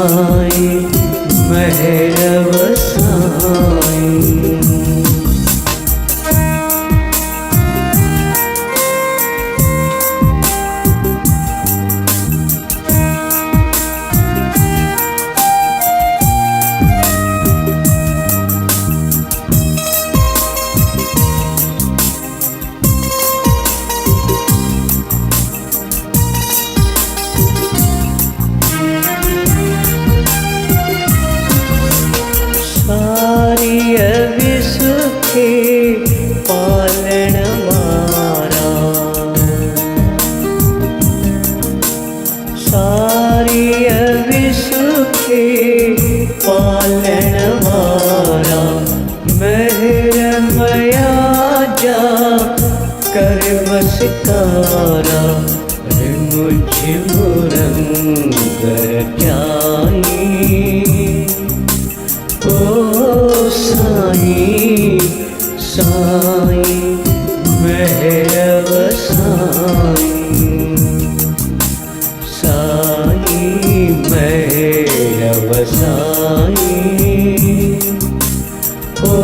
साई महरव साई। पालन मारा सारी विश्व के पालन मारा। महरमया जा कर बसकारा मुझ मुरंग जाई। ओ साई साई महरव साई। साई महरव साई। ओ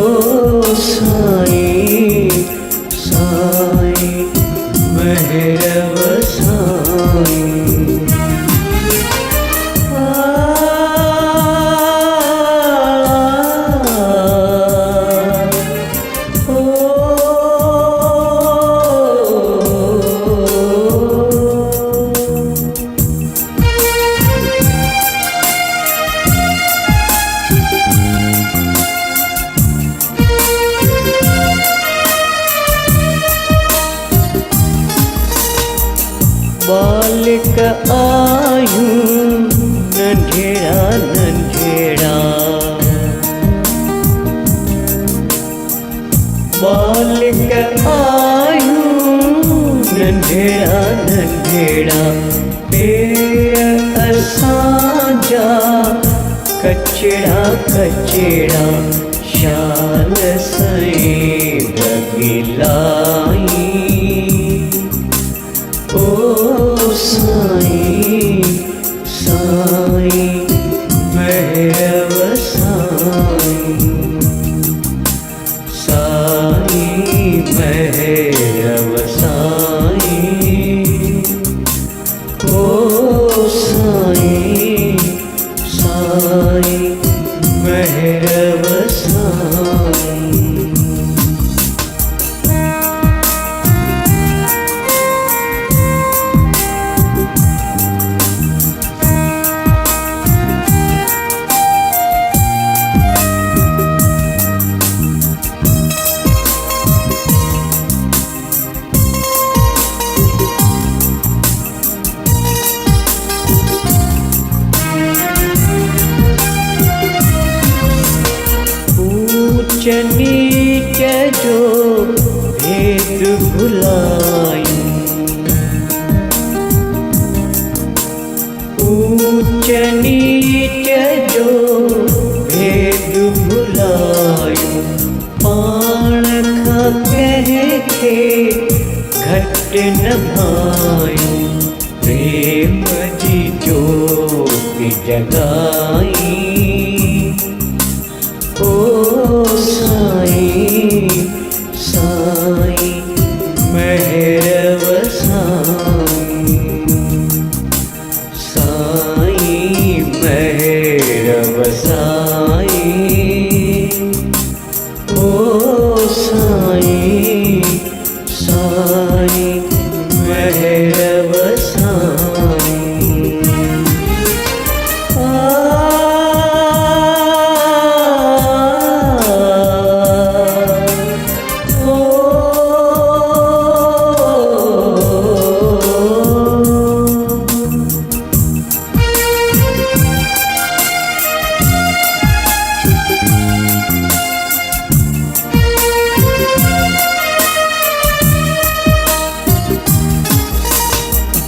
साई साई महरव साई। बालिक आयु नंढेड़ा नंढेड़ा। बालिक आयु नंढेड़ा नंढेड़ा। पेर असांजा कचड़ा कचड़ा। शाल सई बगिलाई। ओ साई साई महरव साई। साई महरव साई। ओ साई साई महरव साई। नीच जो भेद भुलाई। ऊंच नीच जो भेद भुलाई। पाण खा कह के घट न भाई। प्रेम जी जोत जगाई। ओ साई साई महरव साई। साई महरव साई। ओ साई साई महरव साई।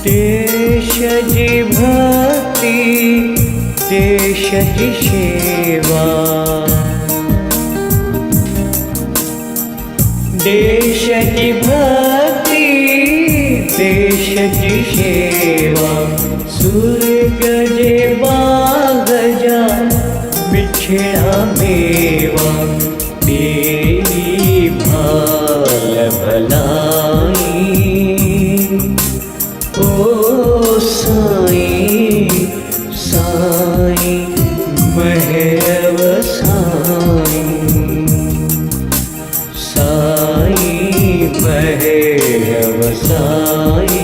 देश जी भक्ति देश जी सेवा। देश की भक्ति देश की सेवा। स्वर्ग जे बाग बसाई